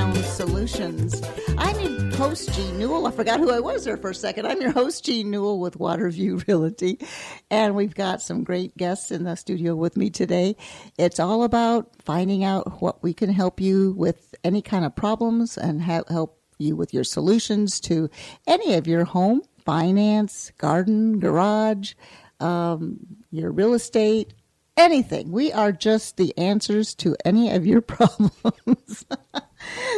Sound Solutions. I'm your host, Jean Newell. I forgot who I was there for a second. I'm your host, Jean Newell with Waterview Realty, and we've got some great guests in the studio with me today. It's all about finding out what we can help you with any kind of problems and help you with your solutions to any of your home, finance, garden, garage, your real estate, anything. We are just the answers to any of your problems.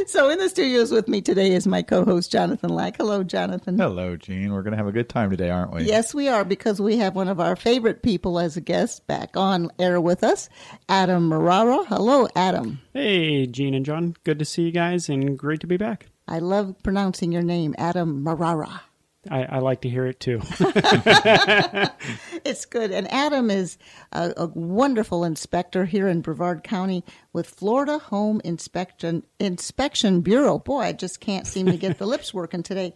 So in the studios with me today is my co-host, Jonathan Lack. Hello, Jonathan. Hello, Jean. We're going to have a good time today, aren't we? Yes, we are, because we have one of our favorite people as a guest back on air with us, Adam Marrara. Hello, Adam. Hey, Jean and John. Good to see you guys, and great to be back. I love pronouncing your name, Adam Marrara. I like to hear it, too. It's good. And Adam is a wonderful inspector here in Brevard County with Florida Home Inspection Bureau. Boy, I just can't seem to get the lips working today.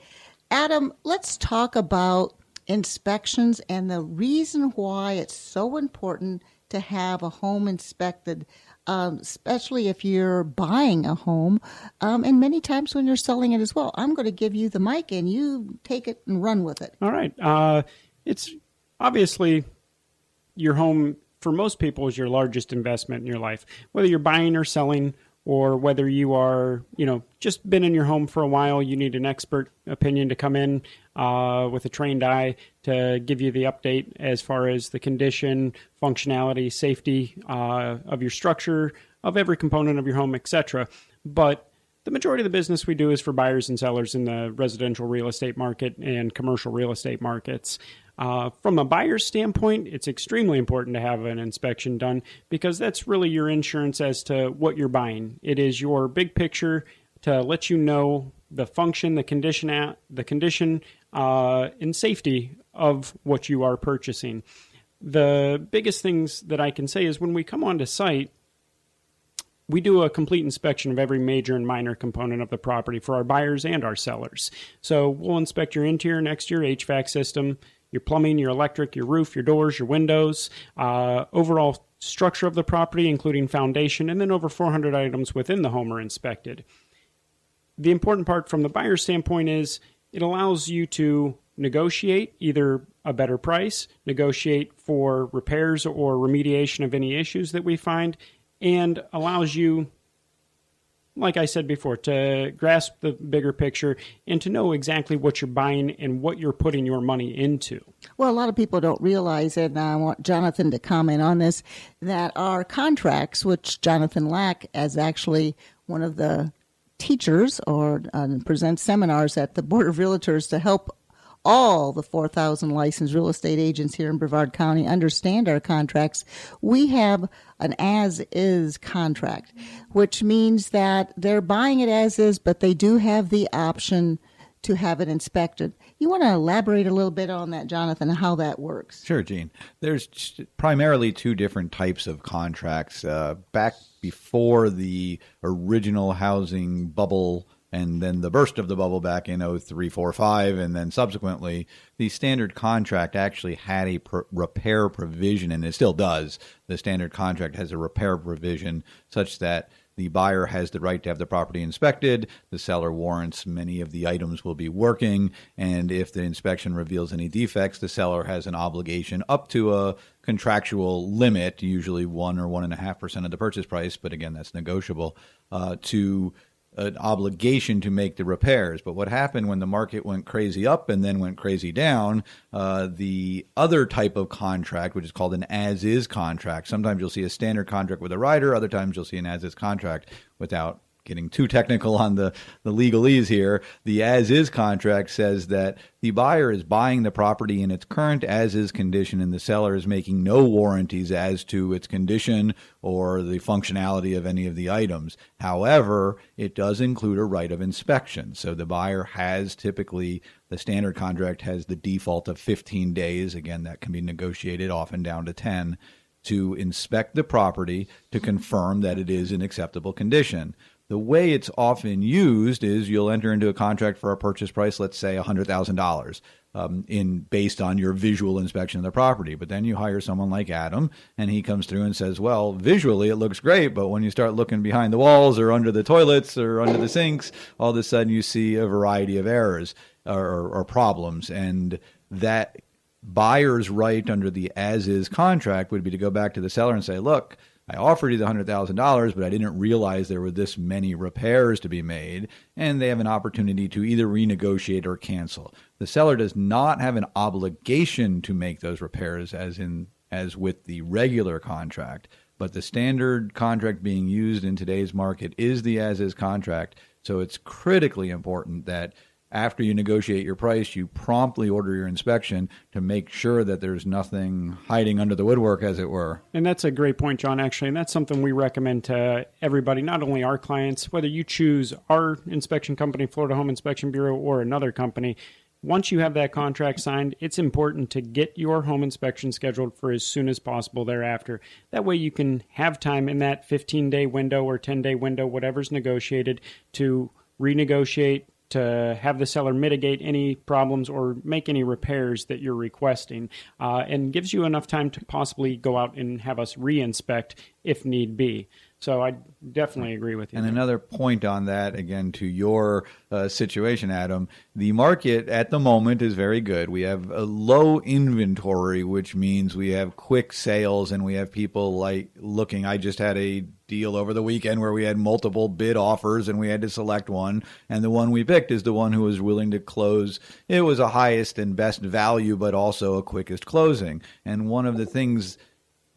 Adam, let's talk about inspections and the reason why it's so important to have a home inspected, especially if you're buying a home, and many times when you're selling it as well. I'm going to give you the mic, and you take it and run with it. All right. It's obviously your home, for most people, is your largest investment in your life. Whether you're buying or selling, or whether you are, just been in your home for a while, you need an expert opinion to come in with a trained eye to give you the update as far as the condition, functionality, safety of your structure, of every component of your home, etc. But the majority of the business we do is for buyers and sellers in the residential real estate market and commercial real estate markets. From a buyer's standpoint, it's extremely important to have an inspection done because that's really your insurance as to what you're buying. It is your big picture to let you know the function, the condition, and safety of what you are purchasing. The biggest things that I can say is when we come onto site, we do a complete inspection of every major and minor component of the property for our buyers and our sellers. So we'll inspect your interior and exterior HVAC system, your plumbing, your electric, your roof, your doors, your windows, overall structure of the property, including foundation, and then over 400 items within the home are inspected. The important part from the buyer's standpoint is it allows you to negotiate either a better price, negotiate for repairs or remediation of any issues that we find, and allows you, like I said before, to grasp the bigger picture and to know exactly what you're buying and what you're putting your money into. Well, a lot of people don't realize it, and I want Jonathan to comment on this, that our contracts, which Jonathan Lack is actually one of the teachers or presents seminars at the Board of Realtors to help all the 4,000 licensed real estate agents here in Brevard County understand our contracts. We have an as-is contract, which means that they're buying it as is, but they do have the option to have it inspected. You want to elaborate a little bit on that, Jonathan, how that works? Sure, Gene. There's primarily two different types of contracts. Back before the original housing bubble and then the burst of the bubble back in 03, 04, 05, and then subsequently, the standard contract actually had a repair provision, and it still does. The standard contract has a repair provision such that the buyer has the right to have the property inspected. The seller warrants many of the items will be working, and if the inspection reveals any defects, the seller has an obligation up to a contractual limit, usually 1 or 1.5% of the purchase price, but again, that's negotiable, to an obligation to make the repairs. But what happened when the market went crazy up and then went crazy down, the other type of contract, which is called an as-is contract, sometimes you'll see a standard contract with a rider, other times you'll see an as-is contract without getting too technical on the legalese here. The as-is contract says that the buyer is buying the property in its current as-is condition and the seller is making no warranties as to its condition or the functionality of any of the items. However, it does include a right of inspection. So the buyer has typically, the standard contract has the default of 15 days. Again, that can be negotiated often down to 10 to inspect the property to confirm that it is in acceptable condition. The way it's often used is you'll enter into a contract for a purchase price, let's say $100,000, based on your visual inspection of the property. But then you hire someone like Adam, and he comes through and says, well, visually it looks great, but when you start looking behind the walls or under the toilets or under the sinks, all of a sudden you see a variety of errors or problems. And that buyer's right under the as-is contract would be to go back to the seller and say, look, I offered you the $100,000, but I didn't realize there were this many repairs to be made, and they have an opportunity to either renegotiate or cancel. The seller does not have an obligation to make those repairs as with the regular contract, but the standard contract being used in today's market is the as-is contract, so it's critically important that after you negotiate your price, you promptly order your inspection to make sure that there's nothing hiding under the woodwork, as it were. And that's a great point, John, actually. And that's something we recommend to everybody, not only our clients, whether you choose our inspection company, Florida Home Inspection Bureau, or another company. Once you have that contract signed, it's important to get your home inspection scheduled for as soon as possible thereafter. That way you can have time in that 15-day window or 10-day window, whatever's negotiated, to renegotiate, to have the seller mitigate any problems or make any repairs that you're requesting, and gives you enough time to possibly go out and have us re-inspect if need be. So I definitely agree with you. And another point on that, again, to your situation, Adam, the market at the moment is very good. We have a low inventory, which means we have quick sales and we have people like looking. I just had a deal over the weekend where we had multiple bid offers and we had to select one. And the one we picked is the one who was willing to close. It was a highest and best value, but also a quickest closing. And one of the things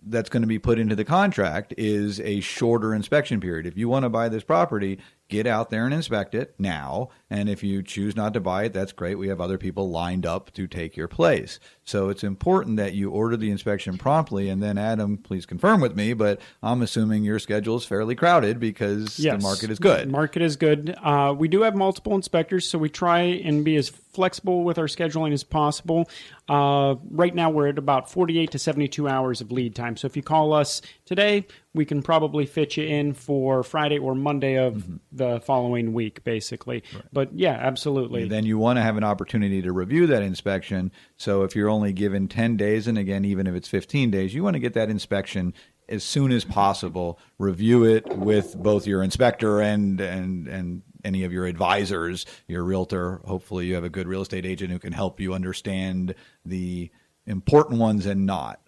that's going to be put into the contract is a shorter inspection period. If you want to buy this property, get out there and inspect it now. And if you choose not to buy it, that's great. We have other people lined up to take your place. So it's important that you order the inspection promptly. And then, Adam, please confirm with me, but I'm assuming your schedule is fairly crowded because the market is good. The market is good. We do have multiple inspectors, so we try and be as flexible with our scheduling as possible. Right now, we're at about 48 to 72 hours of lead time. So if you call us today, we can probably fit you in for Friday or Monday of the following week, basically. Right. But yeah, absolutely. And then you want to have an opportunity to review that inspection. So if you're only given 10 days, and again, even if it's 15 days, you want to get that inspection as soon as possible. Review it with both your inspector and any of your advisors, your realtor. Hopefully you have a good real estate agent who can help you understand the important ones and not.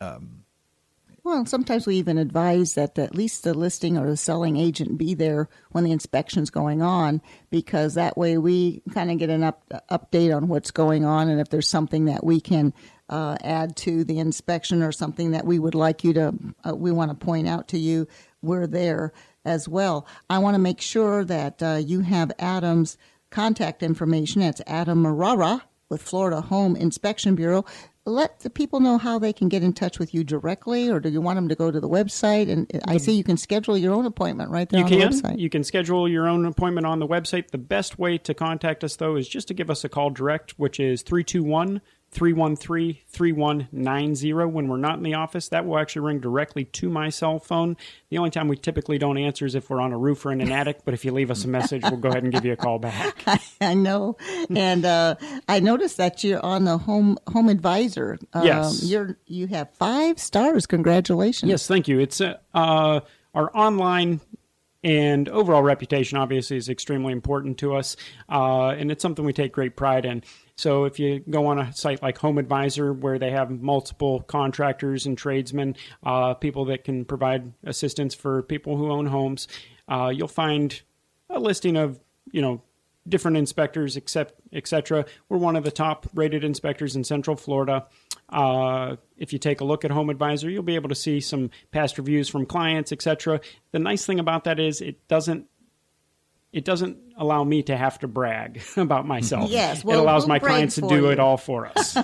Well, sometimes we even advise that at least the listing or the selling agent be there when the inspection's going on, because that way we kind of get an update on what's going on, and if there's something that we can add to the inspection or something that we would like you to, we want to point out to you, we're there as well. I want to make sure that you have Adam's contact information. That's Adam Marrara with Florida Home Inspection Bureau. Let the people know how they can get in touch with you directly, or do you want them to go to the website? And I see you can schedule your own appointment right there on the website. You can schedule your own appointment on the website. The best way to contact us, though, is just to give us a call direct, which is 321-313-3190 when we're not in the office. That will actually ring directly to my cell phone. The only time we typically don't answer is if we're on a roof or in an attic, but if you leave us a message, we'll go ahead and give you a call back. I know. And I noticed that you're on the Home Advisor. Yes. You have 5 stars. Congratulations. Yes, thank you. It's our online and overall reputation, obviously, is extremely important to us, and it's something we take great pride in. So if you go on a site like Home Advisor, where they have multiple contractors and tradesmen, people that can provide assistance for people who own homes, you'll find a listing of, different inspectors, etc. We're one of the top rated inspectors in Central Florida. If you take a look at Home Advisor, you'll be able to see some past reviews from clients, etc. The nice thing about that is it doesn't allow me to have to brag about myself. Yes, it allows my clients to do it all for us.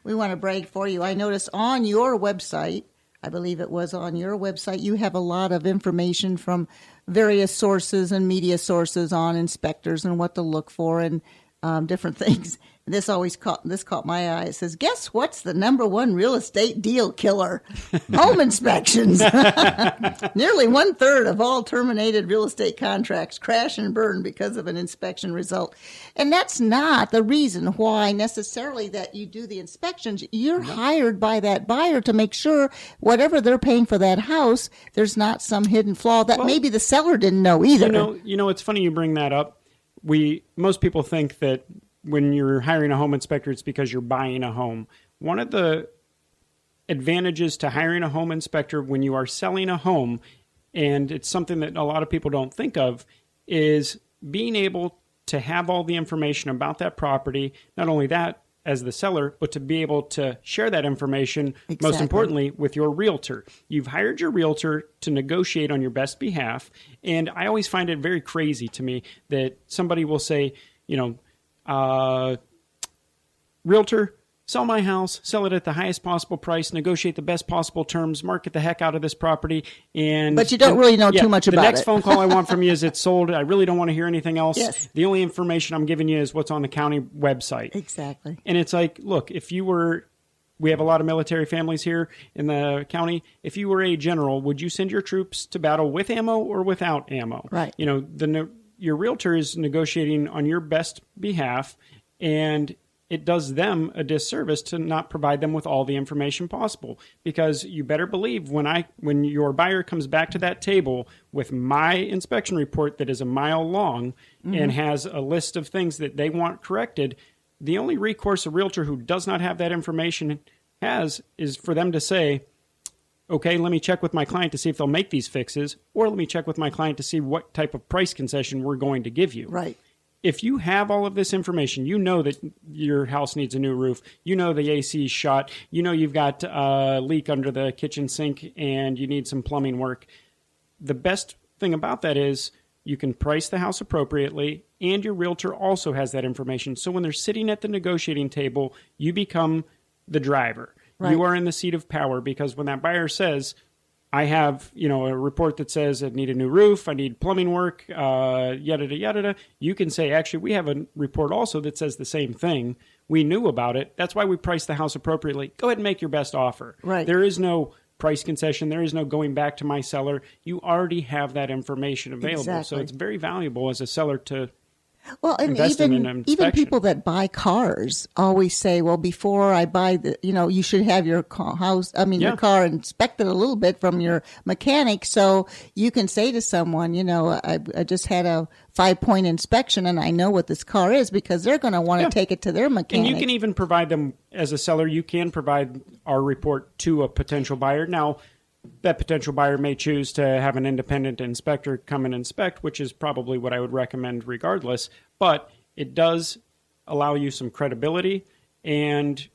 We want to brag for you. I noticed on your website, I believe it was on your website, you have a lot of information from various sources and media sources on inspectors and what to look for. And different things. This caught my eye. It says, guess what's the number one real estate deal killer? Home inspections. Nearly 1/3 of all terminated real estate contracts crash and burn because of an inspection result. And that's not the reason why necessarily that you do the inspections. You're hired by that buyer to make sure whatever they're paying for that house, there's not some hidden flaw that maybe the seller didn't know either. You know, it's funny you bring that up. Most people think that when you're hiring a home inspector, it's because you're buying a home. One of the advantages to hiring a home inspector when you are selling a home, and it's something that a lot of people don't think of, is being able to have all the information about that property. Not only that, as the seller, but to be able to share that information, most importantly, with your realtor. You've hired your realtor to negotiate on your best behalf, and I always find it very crazy to me that somebody will say, realtor, sell my house, sell it at the highest possible price, negotiate the best possible terms, market the heck out of this property. But you don't really know too much about it. The next phone call I want from you is it's sold. I really don't want to hear anything else. Yes. The only information I'm giving you is what's on the county website. Exactly. And it's like, look, we have a lot of military families here in the county. If you were a general, would you send your troops to battle with ammo or without ammo? Right. Your realtor is negotiating on your best behalf, and it does them a disservice to not provide them with all the information possible. Because you better believe when your buyer comes back to that table with my inspection report that is a mile long and has a list of things that they want corrected, the only recourse a realtor who does not have that information has is for them to say, okay, let me check with my client to see if they'll make these fixes, or let me check with my client to see what type of price concession we're going to give you. Right. If you have all of this information, you know that your house needs a new roof, you know the AC is shot, you know you've got a leak under the kitchen sink and you need some plumbing work. The best thing about that is you can price the house appropriately, and your realtor also has that information. So when they're sitting at the negotiating table, you become the driver. Right. You are in the seat of power, because when that buyer says, I have, a report that says I need a new roof, I need plumbing work, yada, yada, you can say, actually, we have a report also that says the same thing. We knew about it. That's why we priced the house appropriately. Go ahead and make your best offer. Right. There is no price concession. There is no going back to my seller. You already have that information available. Exactly. So it's very valuable as a seller to and even people that buy cars always say, well, before I buy you should have your your car inspected a little bit from your mechanic. So you can say to someone, I just had a 5-point inspection and I know what this car is, because they're going to want to take it to their mechanic. And you can even provide them, as a seller, you can provide our report to a potential buyer. Now, that potential buyer may choose to have an independent inspector come and inspect, which is probably what I would recommend regardless. But it does allow you some credibility, and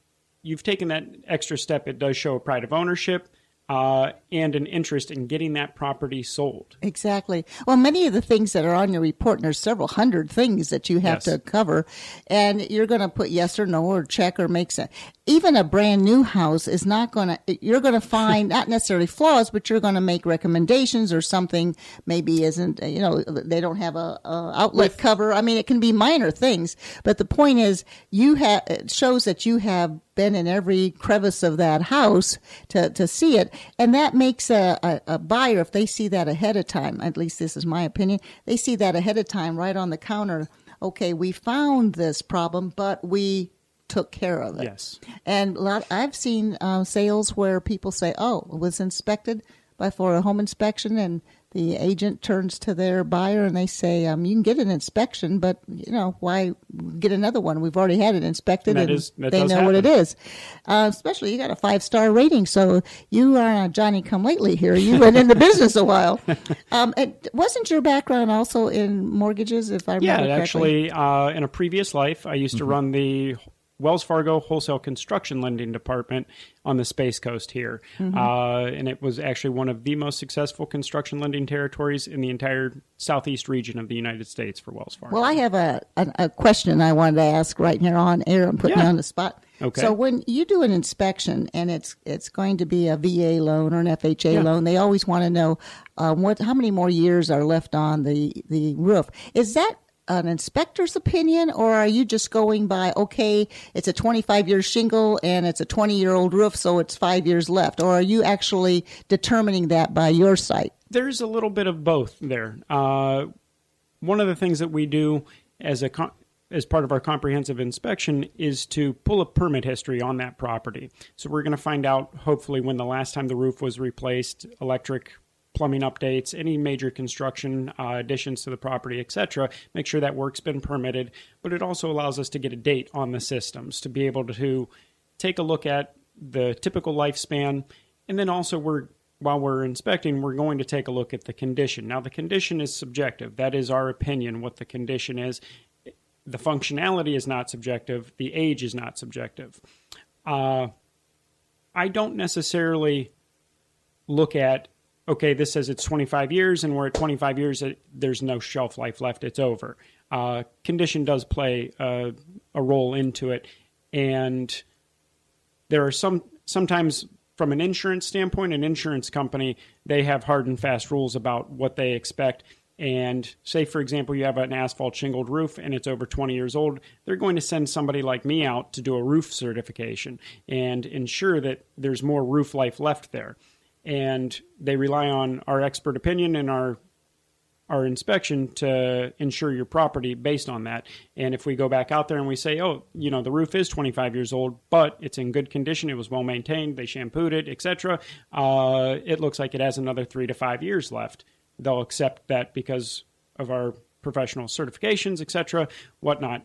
you've taken that extra step. It does show a pride of ownership and an interest in getting that property sold. Exactly. Well, many of the things that are on your report, and there's several hundred things that you have to cover, and you're going to put yes or no or check or make sense. Even a brand new house is not going to, you're going to find not necessarily flaws, but you're going to make recommendations, or something maybe isn't, they don't have a outlet cover. I mean, it can be minor things, but the point is it shows that you have been in every crevice of that house to see it. And that makes a buyer, if they see that ahead of time, at least this is my opinion, they see that ahead of time right on the counter. Okay, we found this problem, but we took care of it. Yes. And I've seen sales where people say, oh, it was inspected for a home inspection, and the agent turns to their buyer and they say, you can get an inspection, but, why get another one? We've already had it inspected, and they know what it is. Especially you got a 5-star rating, so you are a Johnny-come-lately here. You've been in the business a while. Wasn't your background also in mortgages, if I remember correctly? Actually, in a previous life, I used to run the Wells Fargo Wholesale Construction Lending Department on the Space Coast here. And it was actually one of the most successful construction lending territories in the entire southeast region of the United States for Wells Fargo. Well, I have a question I wanted to ask right here on air. I'm putting you on the spot. Okay. So when you do an inspection and it's going to be a VA loan or an FHA loan, they always want to know how many more years are left on the roof. Is that an inspector's opinion, or are you just going by, okay, it's a 25-year shingle and it's a 20-year-old roof, so it's 5 years left? Or are you actually determining that by your site? There's a little bit of both there. One of the things that we do as part of our comprehensive inspection is to pull a permit history on that property. So we're going to find out, hopefully, when the last time the roof was replaced, electric, plumbing updates, any major construction additions to the property, etc. Make sure that work's been permitted. But it also allows us to get a date on the systems, to be able to take a look at the typical lifespan. And then also while we're inspecting, we're going to take a look at the condition. Now, the condition is subjective. That is our opinion, what the condition is. The functionality is not subjective. The age is not subjective. I don't necessarily look at, okay, this says it's 25 years, and we're at 25 years, there's no shelf life left, it's over. Condition does play a role into it. And there are sometimes, from an insurance standpoint, an insurance company, they have hard and fast rules about what they expect. And say, for example, you have an asphalt shingled roof and it's over 20 years old, they're going to send somebody like me out to do a roof certification and ensure that there's more roof life left there. And they rely on our expert opinion and our inspection to insure your property based on that. And if we go back out there and we say, oh, the roof is 25 years old, but it's in good condition, it was well maintained, they shampooed it, etc., it looks like it has another 3 to 5 years left. They'll accept that because of our professional certifications, etc., whatnot.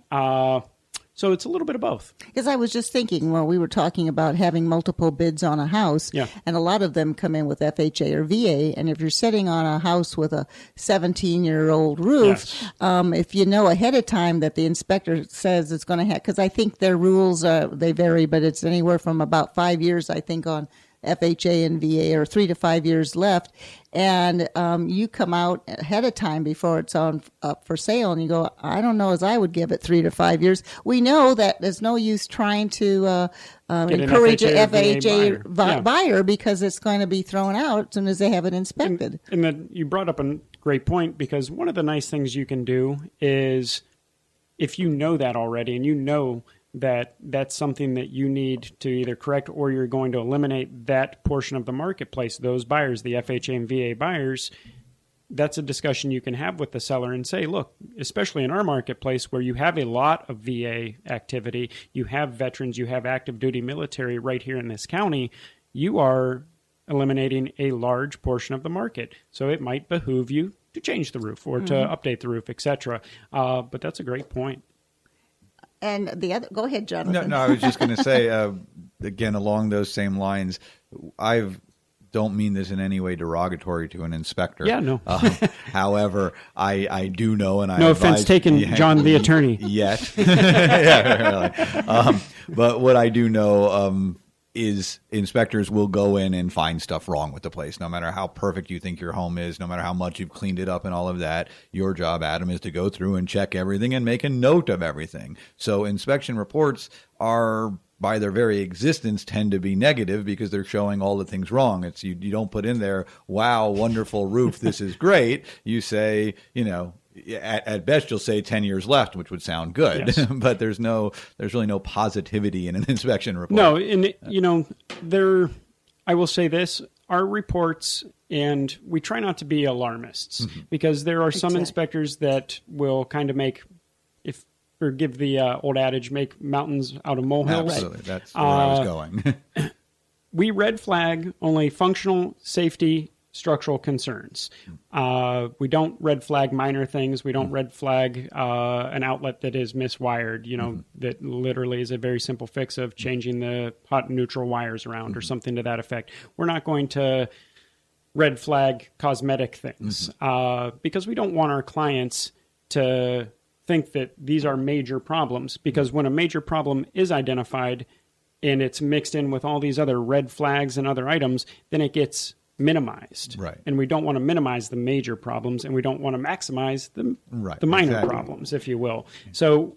So it's a little bit of both. Because I was just thinking, well, we were talking about having multiple bids on a house, and a lot of them come in with FHA or VA. And if you're sitting on a house with a 17-year-old roof, if you know ahead of time that the inspector says it's going to have, because I think their rules, they vary, but it's anywhere from about 5 years, I think, on FHA and VA, or 3 to 5 years left, and you come out ahead of time before it's up for sale, and you go, I don't know as I would give it 3 to 5 years. We know that there's no use trying to encourage an FHA buyer because it's going to be thrown out as soon as they have it inspected. And you brought up a great point, because one of the nice things you can do is, if you know that already and you know that that's something that you need to either correct, or you're going to eliminate that portion of the marketplace, those buyers, the FHA and VA buyers, that's a discussion you can have with the seller and say, look, especially in our marketplace where you have a lot of VA activity, you have veterans, you have active duty military right here in this county, you are eliminating a large portion of the market. So it might behoove you to change the roof or to update the roof, etc. But that's a great point. And the other, go ahead, Jonathan. No, I was just going to say, again, along those same lines, don't mean this in any way derogatory to an inspector. Yeah, no. However, I do know, and I no offense taken, John the attorney. Yet. Yeah, really. But what I do know is inspectors will go in and find stuff wrong with the place. No matter how perfect you think your home is, no matter how much you've cleaned it up and all of that, your job, Adam, is to go through and check everything and make a note of everything. So inspection reports are, by their very existence, tend to be negative because they're showing all the things wrong. It's you don't put in there, wow, wonderful roof, this is great. You say, at best you'll say 10 years left, which would sound good, yes. But there's really no positivity in an inspection report. No, and I will say this, our reports, and we try not to be alarmists, because there are some inspectors that will kind of give the old adage, make mountains out of molehills. Absolutely, that's where I was going. We red flag only functional, safety, structural concerns. We don't red flag minor things. We don't red flag an outlet that is miswired, that literally is a very simple fix of changing the hot and neutral wires around or something to that effect. We're not going to red flag cosmetic things because we don't want our clients to think that these are major problems, because when a major problem is identified and it's mixed in with all these other red flags and other items, then it gets minimized. Right. And we don't want to minimize the major problems, and we don't want to maximize the minor problems, if you will. So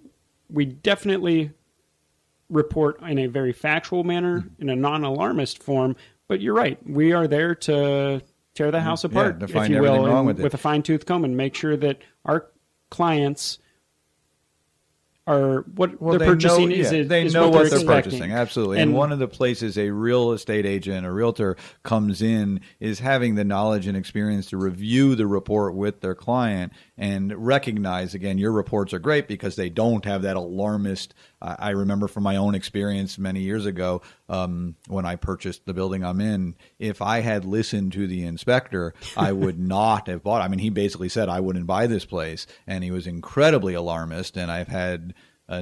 we definitely report in a very factual manner, in a non-alarmist form, but you're right. We are there to tear the house apart, to find if you will, wrong with it. With a fine-tooth comb, and make sure that our clients are what Well, they're purchasing they is know what they're expecting. purchasing. Absolutely. And one of the places a real estate agent, a realtor comes in is having the knowledge and experience to review the report with their client and recognize, again, your reports are great because they don't have that alarmist. I remember from my own experience many years ago when I purchased the building I'm in, if I had listened to the inspector, I would not have bought it. I mean, he basically said I wouldn't buy this place, and he was incredibly alarmist, and I've had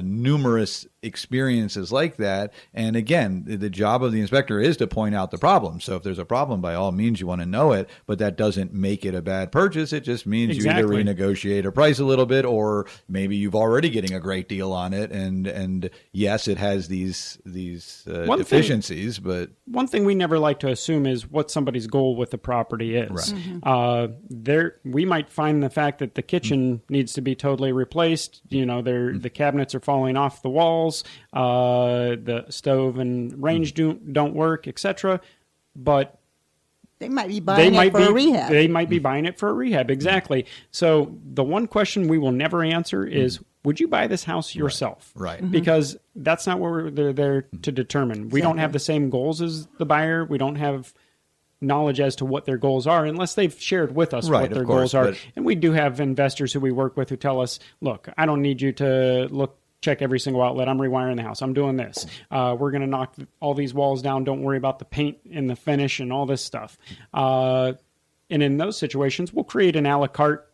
numerous experiences like that. And again, the job of the inspector is to point out the problem. So if there's a problem, by all means, you want to know it, but that doesn't make it a bad purchase. It just means you either renegotiate a price a little bit, or maybe you've already getting a great deal on it. And yes, it has these deficiencies, but one thing we never like to assume is what somebody's goal with the property is. Right. Mm-hmm. We might find the fact that the kitchen needs to be totally replaced. The cabinets are falling off the walls, the stove and range don't work, etc. But they might be buying it for a rehab. They might be buying it for a rehab, exactly. So the one question we will never answer is, would you buy this house yourself? Right. Mm-hmm. Because that's not what they're there to determine. We don't have the same goals as the buyer. We don't have knowledge as to what their goals are unless they've shared with us what their goals are. And we do have investors who we work with who tell us, look, I don't need you to check every single outlet. I'm rewiring the house. I'm doing this. We're going to knock all these walls down. Don't worry about the paint and the finish and all this stuff. And in those situations, we'll create an a la carte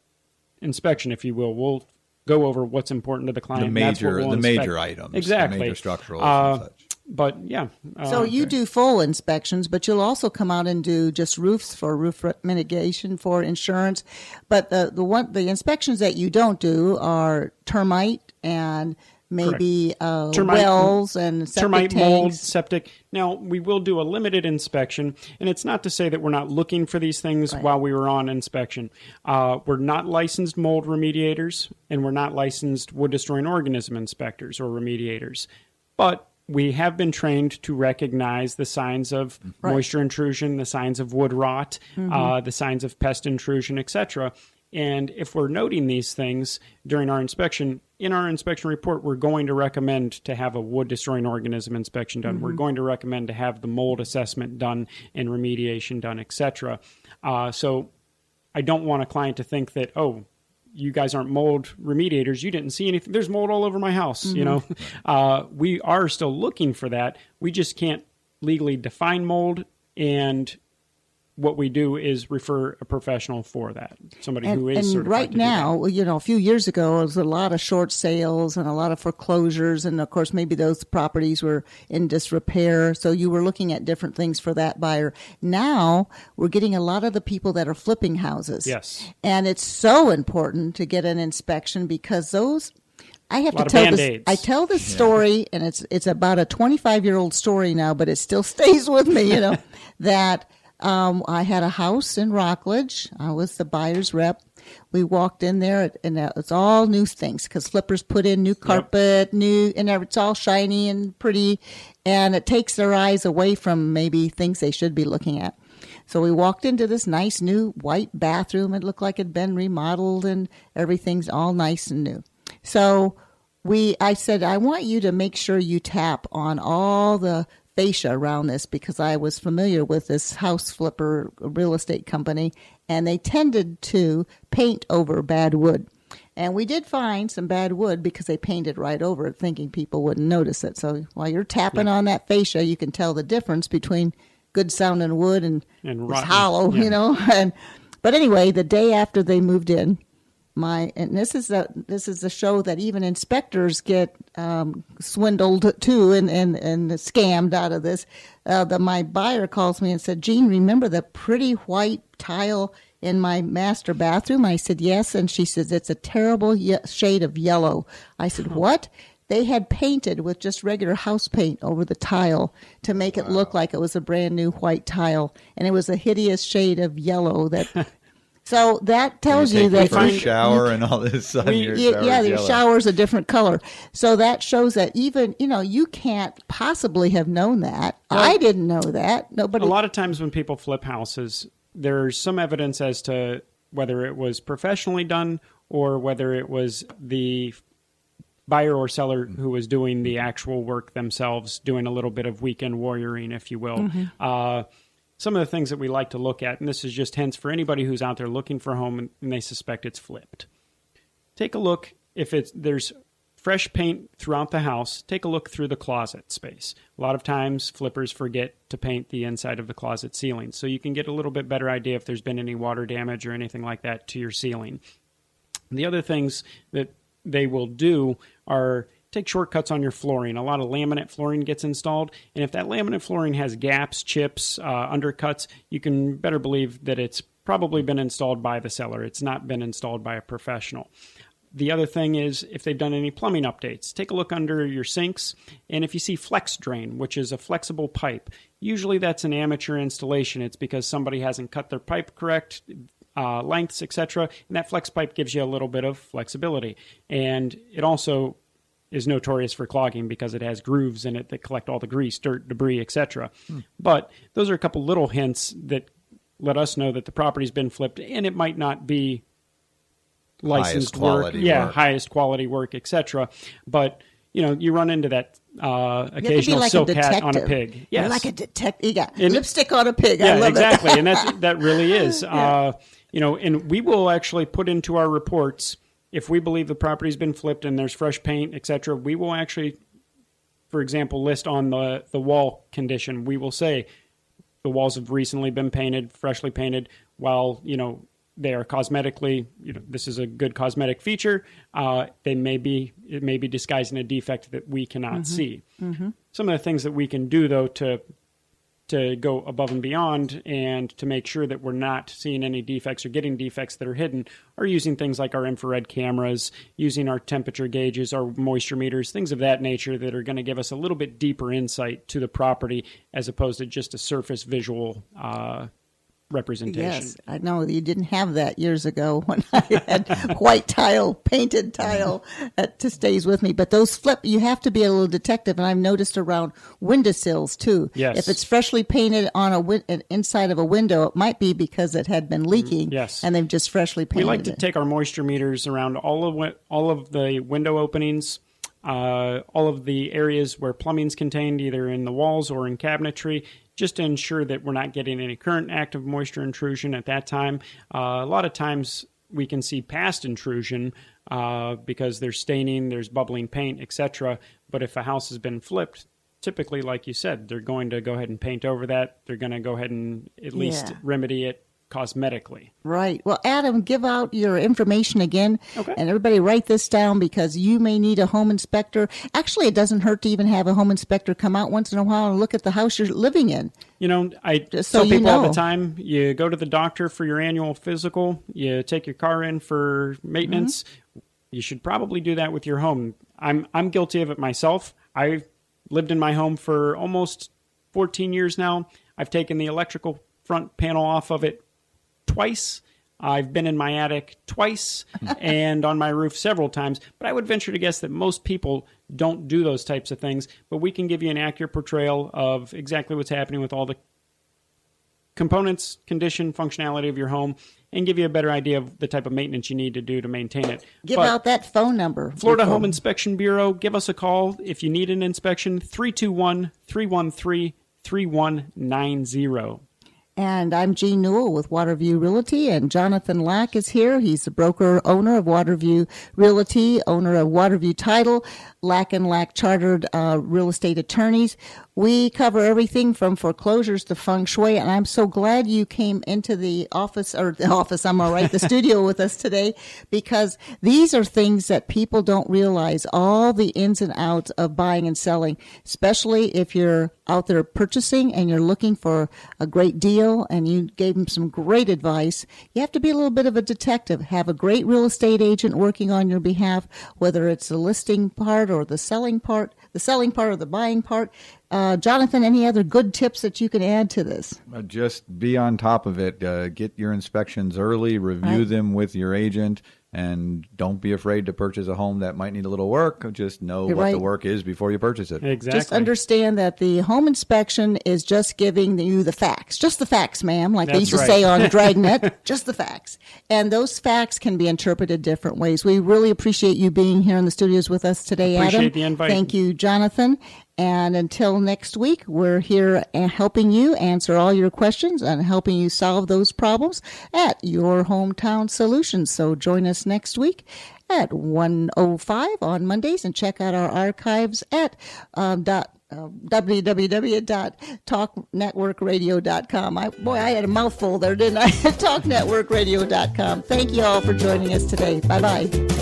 inspection, if you will. We'll go over what's important to the client. The major items. Exactly. The major structural and such. But yeah. So you do full inspections, but you'll also come out and do just roofs for roof mitigation for insurance. But the inspections that you don't do are termite and maybe wells and septic termite, tanks. mold, septic. Now, we will do a limited inspection, and it's not to say that we're not looking for these things while we were on inspection. We're not licensed mold remediators, and we're not licensed wood-destroying organism inspectors or remediators. But we have been trained to recognize the signs of moisture intrusion, the signs of wood rot, the signs of pest intrusion, etc. And if we're noting these things during our inspection, in our inspection report, we're going to recommend to have a wood-destroying organism inspection done. We're going to recommend to have the mold assessment done and remediation done, etc. So I don't want a client to think that, oh, you guys aren't mold remediators. You didn't see anything. There's mold all over my house. We are still looking for that. We just can't legally define mold, and what we do is refer a professional for that, somebody who is certified. And right now, a few years ago, there was a lot of short sales and a lot of foreclosures, and of course, maybe those properties were in disrepair. So you were looking at different things for that buyer. Now we're getting a lot of the people that are flipping houses. Yes, and it's so important to get an inspection because those. I have to tell this. I tell this story, and it's about a 25-year-old story now, but it still stays with me. That. I had a house in Rockledge. I was the buyer's rep. We walked in there, and it's all new things because flippers put in new carpet, and it's all shiny and pretty, and it takes their eyes away from maybe things they should be looking at. So we walked into this nice new white bathroom. It looked like it had been remodeled, and everything's all nice and new. So I said, I want you to make sure you tap on all the fascia around this because I was familiar with this house flipper real estate company, and they tended to paint over bad wood. And we did find some bad wood because they painted right over it thinking people wouldn't notice it. So while you're tapping on that fascia, you can tell the difference between good sounding wood and it's hollow, But anyway, the day after they moved in, this is a show that even inspectors get swindled too and scammed out of this. My buyer calls me and said, "Jean, remember the pretty white tile in my master bathroom?" I said, "Yes," and she says, "It's a terrible shade of yellow." I said, "What?" They had painted with just regular house paint over the tile to make it look like it was a brand new white tile, and it was a hideous shade of yellow that. So that tells you that your shower and all this. Your shower's a different color. So that shows that even you can't possibly have known that. Well, I didn't know that. Nobody. A lot of times when people flip houses, there's some evidence as to whether it was professionally done or whether it was the buyer or seller who is doing the actual work themselves, doing a little bit of weekend warrioring, if you will. Some of the things that we like to look at, and this is just hints for anybody who's out there looking for a home and they suspect it's flipped. Take a look if there's fresh paint throughout the house. Take a look through the closet space. A lot of times flippers forget to paint the inside of the closet ceiling, so you can get a little bit better idea if there's been any water damage or anything like that to your ceiling. The other things that they will do are take shortcuts on your flooring. A lot of laminate flooring gets installed, and if that laminate flooring has gaps, chips, undercuts, you can better believe that it's probably been installed by the seller. It's not been installed by a professional. The other thing is if they've done any plumbing updates, take a look under your sinks, and if you see flex drain, which is a flexible pipe, usually that's an amateur installation. It's because somebody hasn't cut their pipe correct, lengths, etc., and that flex pipe gives you a little bit of flexibility. And it also is notorious for clogging because it has grooves in it that collect all the grease, dirt, debris, etc. But those are a couple little hints that let us know that the property's been flipped, and it might not be licensed work, highest quality work, etc. But you run into that occasional like silk hat on a pig. Yes, you're like a detective. You got lipstick on a pig. Yeah, I love exactly, it. And that really is. And we will actually put into our reports, if we believe the property's been flipped and there's fresh paint, etc., we will actually, for example, list on the wall condition. We will say the walls have recently been painted, freshly painted, while, they are cosmetically, this is a good cosmetic feature. It may be disguising a defect that we cannot see. Some of the things that we can do, though, to go above and beyond and to make sure that we're not seeing any defects or getting defects that are hidden are using things like our infrared cameras, using our temperature gauges, our moisture meters, things of that nature that are going to give us a little bit deeper insight to the property as opposed to just a surface visual representation. Yes, I know you didn't have that years ago when I had white tile, painted tile that stays with me. But those you have to be a little detective, and I've noticed around windowsills too. Yes. If it's freshly painted on inside of a window, it might be because it had been leaking. Yes. And they've just freshly painted. We like to take our moisture meters around all of the window openings, all of the areas where plumbing's contained, either in the walls or in cabinetry, just to ensure that we're not getting any current active moisture intrusion at that time. A lot of times we can see past intrusion because there's staining, there's bubbling paint, etc. But if a house has been flipped, typically, like you said, they're going to go ahead and paint over that. They're going to go ahead and at least remedy it cosmetically. Right. Well, Adam, give out your information again. Okay. And everybody write this down because you may need a home inspector. Actually, it doesn't hurt to even have a home inspector come out once in a while and look at the house you're living in. I Just tell so you people all know. the time, you go to the doctor for your annual physical, you take your car in for maintenance. You should probably do that with your home. I'm guilty of it myself. I've lived in my home for almost 14 years now. I've taken the electrical front panel off of it twice. I've been in my attic twice and on my roof several times, but I would venture to guess that most people don't do those types of things, but we can give you an accurate portrayal of exactly what's happening with all the components, condition, functionality of your home, and give you a better idea of the type of maintenance you need to do to maintain it. Give out that phone number. Florida Home Inspection Bureau, give us a call if you need an inspection, 321-313-3190. And I'm Jean Newell with Waterview Realty, and Jonathan Lack is here. He's the broker owner of Waterview Realty, owner of Waterview Title, Lack & Lack Chartered Real Estate Attorneys. We cover everything from foreclosures to Feng Shui, and I'm so glad you came into the office, the studio with us today, because these are things that people don't realize, all the ins and outs of buying and selling, especially if you're out there purchasing and you're looking for a great deal and you gave them some great advice. You have to be a little bit of a detective, have a great real estate agent working on your behalf, whether it's the listing part or the selling part or the buying part. Jonathan, any other good tips that you can add to this? Just be on top of it. Get your inspections early, review them with your agent. And don't be afraid to purchase a home that might need a little work. Just know You're what right. the work is before you purchase it. Exactly. Just understand that the home inspection is just giving you the facts. Just the facts, ma'am, like they That's used to right. say on Dragnet. Just the facts. And those facts can be interpreted different ways. We really appreciate you being here in the studios with us today, Adam. Appreciate the invite. Thank you, Jonathan. And until next week, we're here helping you answer all your questions and helping you solve those problems at Your Hometown Solutions. So join us next week at 1:05 on Mondays and check out our archives at www.talknetworkradio.com. I had a mouthful there, didn't I? Talknetworkradio.com. Thank you all for joining us today. Bye-bye.